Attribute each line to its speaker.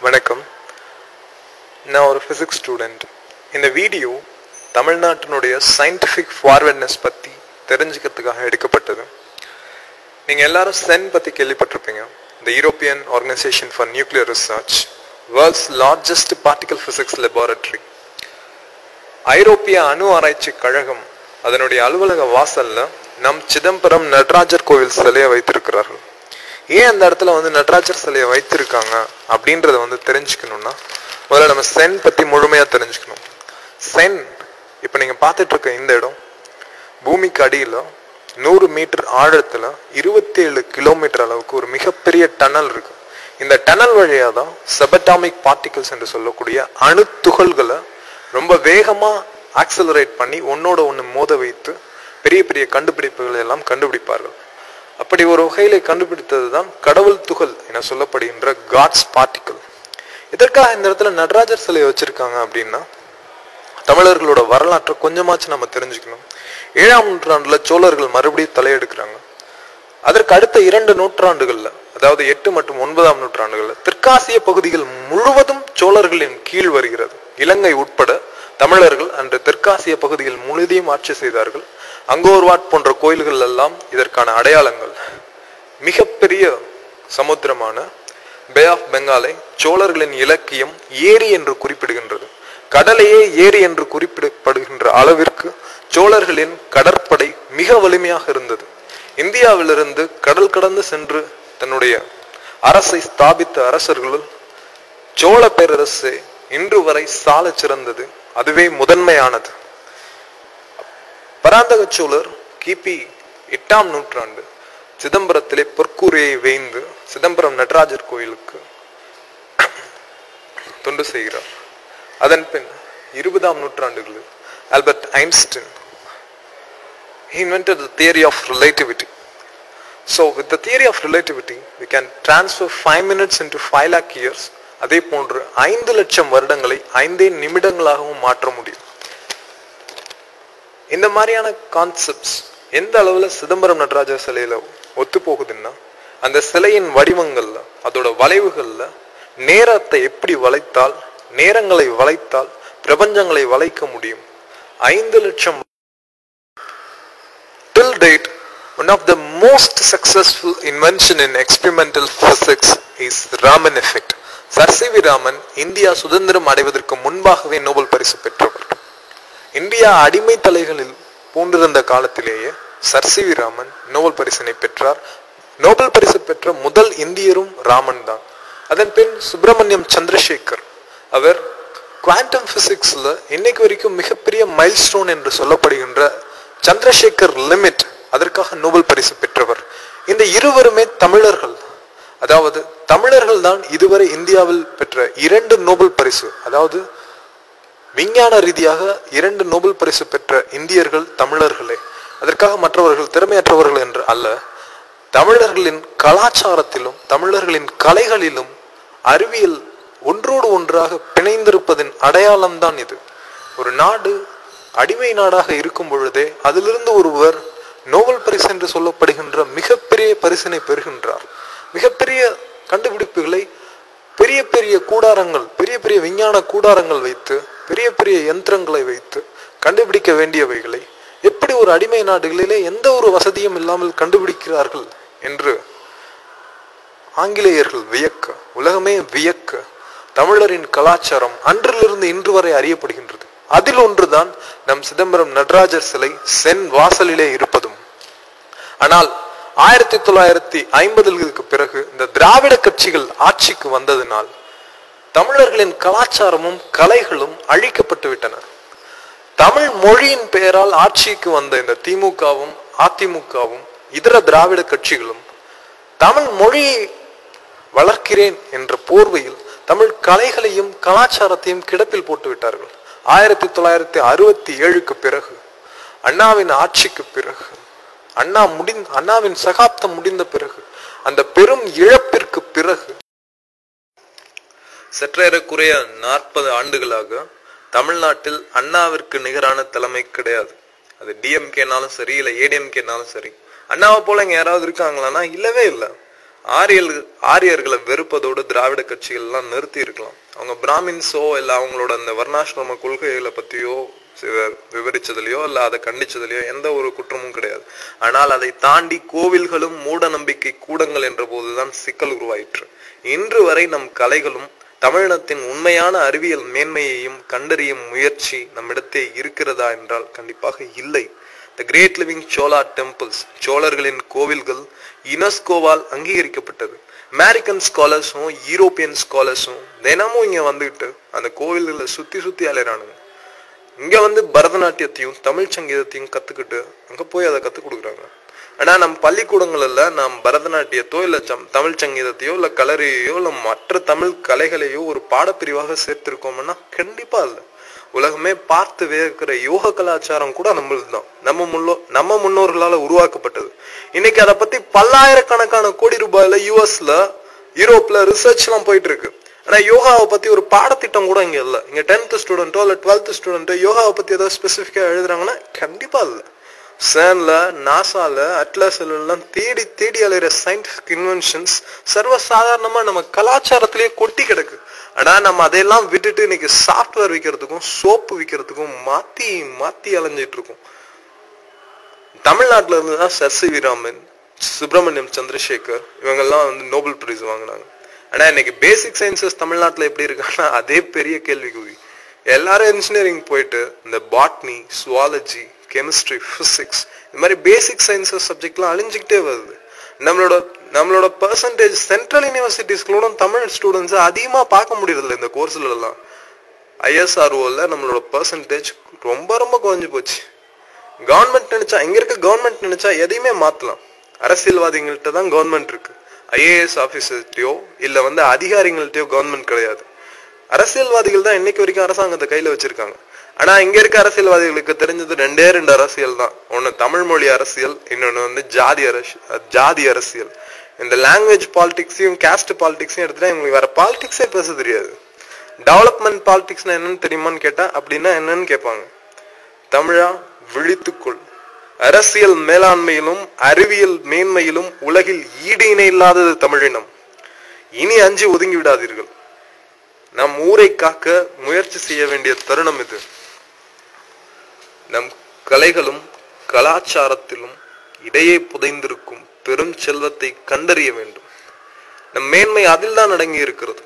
Speaker 1: வணக்கம். நான் ஒரு ஃபிசிக்ஸ் ஸ்டூடெண்ட். இந்த வீடியோ தமிழ்நாட்டினுடைய சயின்டிஃபிக் ஃபார்வர்ட்னஸ் பற்றி தெரிஞ்சுக்கிறதுக்காக எடுக்கப்பட்டது. நீங்கள் எல்லாரும் சென் பற்றி கேள்விப்பட்டிருப்பீங்க. The European organisation for nuclear research, world's largest particle physics laboratory. ஐரோப்பிய அணு ஆராய்ச்சி கழகம் அதனுடைய அலுவலக வாசல்ல நம் சிதம்பரம் நடராஜர் கோவில் சிலையை வைத்திருக்கிறார்கள். ஏன் அந்த இடத்துல நடராஜர் சிலையை வைத்திருக்காங்க அப்படின்றத தெரிஞ்சுக்கணும்னா முதல்ல நம்ம சென் பத்தி முழுமையா தெரிஞ்சுக்கணும். சென் இப்ப நீங்க பார்த்துட்டு இருக்க இந்த இடம் பூமிக்கு அடியில 100 மீட்டர் ஆழத்துல 27 கிலோமீட்டர் அளவுக்கு ஒரு மிகப்பெரிய டனல் இருக்கு. இந்த டனல் வழியா தான் சபட்டாமிக் பார்ட்டிகல்ஸ் என்று சொல்லக்கூடிய அணு துகள்களை ரொம்ப வேகமா ஆக்சலரேட் பண்ணி ஒன்னோட ஒன்று மோத வைத்து பெரிய பெரிய கண்டுபிடிப்புகளை எல்லாம் கண்டுபிடிப்பார்கள். அப்படி ஒரு வகையில கண்டுபிடித்தது தான் கடவுள் துகள் என சொல்லப்படுகின்ற காட்ஸ் பார்ட்டிகல். இதற்காக இந்த இடத்துல நடராஜர் சிலையை வச்சிருக்காங்க அப்படின்னா தமிழர்களோட வரலாற்றை கொஞ்சமாச்சு நம்ம தெரிஞ்சுக்கணும். 7ஆம் நூற்றாண்டுல சோழர்கள் மறுபடியும் தலையெடுக்கிறாங்க. அதற்கு அடுத்த 2 நூற்றாண்டுகள்ல, அதாவது 8 மற்றும் 9ஆம் நூற்றாண்டுகள்ல தெற்காசிய பகுதிகள் முழுவதும் சோழர்களின் கீழ் வருகிறது. இலங்கை உட்பட தமிழர்கள் அன்று தெற்காசிய பகுதிகள் முழுவதையும் ஆட்சி செய்தார்கள். அங்கோர்வாட் போன்ற கோயில்கள் எல்லாம் இதற்கான அடையாளங்கள். மிகப்பெரிய சமுத்திரமான பே ஆஃப் பெங்காலை சோழர்களின் இலக்கியம் ஏரி என்று குறிப்பிடுகின்றது. கடலையே ஏரி என்று குறிப்பிடப்படுகின்ற அளவிற்கு சோழர்களின் கடற்படை மிக வலிமையாக இருந்தது. இந்தியாவிலிருந்து கடல் கடந்து சென்று தன்னுடைய அரசை ஸ்தாபித்த அரசர்களுள் சோழ பேரரசு இன்று வரை சால சிறந்தது. அதுவே முதன்மையானது. பராந்தக சோழர் கிபி 8ஆம் நூற்றாண்டு சிதம்பரத்திலே பொற்கூரையை வேய்ந்து சிதம்பரம் நடராஜர் கோயிலுக்கு தொண்டு செய்கிறார். அதன் பின் 20ஆம் நூற்றாண்டுகளில் Albert Einstein he invented the theory of relativity. So with the theory of relativity we can transfer 5 minutes into 5 lakh years. அதே போன்று 5 லட்சம் வருடங்களை 5 நிமிடங்களாகவும் மாற்ற முடியும். இந்த மாதிரியான கான்செப்ட்ஸ் எந்த அளவுல சிதம்பரம் நடராஜர் சிலையில ஒத்து போகுதுன்னா, அந்த சிலையின் வடிவங்கள்ல, அதோட வளைவுகள்ல நேரத்தை எப்படி வளைத்தால், நேரங்களை வளைத்தால் பிரபஞ்சங்களை வளைக்க முடியும். 5 லட்சம். Till date, one of the most successful invention in experimental physics is Raman effect. Sir C V Raman India சுதந்திரம் அடைவதற்கு முன்பாகவே நோபல் பரிசு பெற்றவர். இந்தியா அடிமை தலைகளில் பூண்டிருந்த காலத்திலேயே sir C V Raman Nobel பரிசினை பெற்றார். நோபல் பரிசு பெற்ற முதல் இந்தியரும் ராமன் தான். அதன் பின் சுப்பிரமணியம் சந்திரசேகர், அவர் குவாண்டம் பிசிக்ஸ்ல இன்னைக்கு வரைக்கும் மிகப்பெரிய மைல்ஸ்டோன் என்று சொல்லப்படுகின்ற சந்திரசேகர் லிமிட், அதற்காக நோபல் பரிசு பெற்றவர். இந்த இருவருமே தமிழர்கள். அதாவது தமிழர்கள் தான் இதுவரை இந்தியாவில் பெற்ற 2 நோபல் பரிசு, அதாவது விஞ்ஞான ரீதியாக 2 நோபல் பரிசு பெற்ற இந்தியர்கள் தமிழர்களே. அதற்காக மற்றவர்கள் திறமையற்றவர்கள் என்று அல்ல. தமிழர்களின் கலாச்சாரத்திலும் தமிழர்களின் கலைகளிலும் அறிவியல் ஒன்றோடு ஒன்றாக பிணைந்திருப்பதின் அடையாளம் தான் இது. ஒரு நாடு அடிமை நாடாக இருக்கும் பொழுதே அதிலிருந்து ஒருவர் நோபல் பரிசு என்று சொல்லப்படுகின்ற மிகப்பெரிய பரிசினை பெறுகின்றார். மிகப்பெரிய கண்டுபிடிப்புகளை பெரிய பெரிய கூடாரங்கள், பெரிய பெரிய விஞ்ஞான கூடாரங்கள் வைத்து, பெரிய பெரிய யந்திரங்களை வைத்து கண்டுபிடிக்க வேண்டியவைகளை எப்படி ஒரு அடிமை நாடுகளிலே எந்த ஒரு வசதியும் இல்லாமல் கண்டுபிடிக்கிறார்கள் என்று ஆங்கிலேயர்கள் வியக்க, உலகமே வியக்க, தமிழரின் கலாச்சாரம் அன்றிலிருந்து இன்று வரை அறியப்படுகின்றது. அதில் ஒன்றுதான் நம் சிதம்பரம் நடராஜர் சிலை சென் வாசலிலே இருப்பதும். ஆனால் 1950களுக்கு பிறகு இந்த திராவிட கட்சிகள் ஆட்சிக்கு வந்ததினால் தமிழர்களின் கலாச்சாரமும் கலைகளும் அழிக்கப்பட்டு விட்டன. தமிழ் மொழியின் பெயரால் ஆட்சிக்கு வந்த இந்த திமுகவும் அதிமுகவும் இதர திராவிட கட்சிகளும் தமிழ் மொழியை வளர்க்கிறேன் என்ற போர்வையில் தமிழ் கலைகளையும் கலாச்சாரத்தையும் கிடப்பில் போட்டு விட்டார்கள். 1967க்கு பிறகு, அண்ணாவின் ஆட்சிக்கு பிறகு, அண்ணாவின் சகாப்தம் முடிந்த பிறகு, அந்த பெரும் இழப்பிற்கு பிறகு சற்றேறக்குறைய 40 ஆண்டுகளாக தமிழ்நாட்டில் அண்ணாவிற்கு நிகரான தலைமை கிடையாது. அது டிஎம்கேனாலும் சரி, இல்லை ஏடிஎம்கேனாலும் சரி. அண்ணாவை போல இங்க யாராவது இருக்காங்களான்னா இல்லவே இல்லை. ஆரியர்களை வெறுப்பதோடு திராவிட கட்சிகள் எல்லாம் நிறுத்தி இருக்கலாம். அவங்க பிராமின்ஸோ இல்ல அவங்களோட அந்த வர்ணாசிரம கொள்கைகளை பத்தியோ விவரிச்சதுலயோ இல்ல அதை கண்டிச்சதுலயோ எந்த ஒரு குற்றமும் கிடையாது. ஆனால் அதை தாண்டி கோவில்களும் மூட நம்பிக்கை கூடங்கள் என்ற போதுதான் சிக்கல் உருவாயிற்று. இன்று வரை நம் கலைகளும் தமிழினத்தின் உண்மையான அறிவியல் மேன்மையையும் கண்டறியும் முயற்சி நம்மிடத்தே இருக்கிறதா என்றால் கண்டிப்பாக இல்லை. The great living Chola temples, சோழர்களின் கோவில்கள் யுனெஸ்கோவால் அங்கீகரிக்கப்பட்டது. அமெரிக்கன் ஸ்காலர்ஸும் யூரோப்பியன் ஸ்காலர்ஸும் தினமும் இங்க வந்துட்டு அந்த கோவில்களை சுத்தி அலைறானுங்க. இங்க வந்து பரதநாட்டியத்தையும் தமிழ் சங்கீதத்தையும் கத்துக்கிட்டு அங்க போய் அதை கத்துக் கொடுக்குறாங்க. ஆனா நம்ம பள்ளிக்கூடங்கள்ல நாம் பரதநாட்டியத்தோ இல்ல தமிழ் சங்கீதத்தையோ இல்ல கலரையோ இல்ல மற்ற தமிழ் கலைகளையோ ஒரு பாடப்பிரிவாக சேர்த்திருக்கோம்னா கண்டிப்பா இல்ல. உலகமே பார்த்து வேர்க்கிற யோக கலாச்சாரம் கூட நம்மளுதுதான், நம்ம முன்னோர்களால உருவாக்கப்பட்டது. இன்னைக்கு அதை பத்தி பல்லாயிரக்கணக்கான கோடி ரூபாயில யூஎஸ்ல யூரோப்ல ரிசர்ச் எல்லாம் போயிட்டு இருக்கு. ஆனா யோகாவை பத்தி ஒரு பாடத்திட்டம் கூட இங்க இல்ல. இங்க 10th ஸ்டூடெண்டோ இல்ல 12th ஸ்டூடெண்டோ யோகாவை பத்தி ஏதாவது ஸ்பெசிபிக்கா எழுதுறாங்கன்னா கண்டிப்பா இல்ல. சேன்ல நாசால அட்லாஸ்ல எல்லாம் தேடி அலைகிற சயின்டிபிக் இன்வென்ஷன்ஸ் சர்வசாதாரணமா நம்ம கலாச்சாரத்திலேயே கொட்டி கிடக்கு. ஆனா நம்ம அதையெல்லாம் விட்டுட்டு இன்னைக்கு சாஃப்ட்வேர் விற்கிறதுக்கும் சோப்பு விற்கிறதுக்கும் மாத்தி அலைஞ்சிட்டு இருக்கோம். தமிழ்நாட்டுல இருந்துதான் சசி ராமன், சுப்பிரமணியம் சந்திரசேகர் இவங்கெல்லாம் வந்து நோபல் பிரைஸ் வாங்கினாங்க. ஆனா இன்னைக்கு பேசிக் சயின்சஸ் தமிழ்நாட்டுல எப்படி இருக்கான்னா அதே பெரிய கேள்விக்குறி. எல்லாரும் இன்ஜினியரிங் போயிட்டு இந்த பாட்னி, சுவாலஜி, கெமிஸ்ட்ரி, பிசிக்ஸ் இந்த மாதிரி பேசிக் சயின்சஸ் சப்ஜெக்ட்லாம் அழிஞ்சுக்கிட்டே வருது. நம்மளோட பெர்சன்டேஜ் சென்ட்ரல் யூனிவர்சிட்டிஸ்களோட தமிழ் ஸ்டூடெண்ட்ஸ் அதிகமா பார்க்க முடியறதில்ல. இந்த கோர்ஸ்ல எல்லாம் ISROல நம்மளோட பெர்சன்டேஜ் ரொம்ப குறைஞ்சு போச்சு. கவர்மெண்ட் நினைச்சா இங்க இருக்க கவர்மெண்ட் நினைச்சா எதையுமே மாத்தலாம். அரசியல்வாதிகள்கிட்ட தான் கவர்மெண்ட் இருக்கு. IAS ஆபீசர்கிட்டயோ இல்ல வந்து அதிகாரிகள்கிட்டயோ கவர்மெண்ட் கிடையாது. அரசியல்வாதிகள் தான் இன்னைக்கு வரைக்கும் அரசாங்கத்தை கையில வச்சிருக்காங்க. ஆனா இங்க இருக்க அரசியல்வாதிகளுக்கு தெரிஞ்சது ரெண்டே அரசியல் தான். ஒண்ணு தமிழ் மொழி அரசியல், இன்னொன்னு வந்து ஜாதி அரசியல். இந்த லாங்குவேஜ் பாலிடிக்ஸையும் காஸ்ட் பாலிடிக்ஸையும் எடுத்துட்டா இவங்களுக்கு வேற பாலிடிக்ஸே பேச தெரியாது. டெவலப்மெண்ட் பாலிடிக்ஸ்னா என்னன்னு தெரியுமான்னு கேட்டா அப்படின்னா என்னன்னு கேட்பாங்க. தமிழா விழித்துக்கொள், அரசியல் மேலாண்மையிலும் அறிவியல் மேன்மையிலும் உலகில் ஈடு இணை இல்லாதது தமிழினம். இனி அஞ்சு ஒதுங்கி விடாதீர்கள். நம் ஊரை காக்க முயற்சி செய்ய வேண்டிய தருணம் இது. நம் கலைகளும் கலாச்சாரத்திலும் இடையே புதைந்திருக்கும் பெரும் செல்வத்தை கண்டறிய வேண்டும். நம் மேன்மை அதில் தான் அடங்கி இருக்கிறது.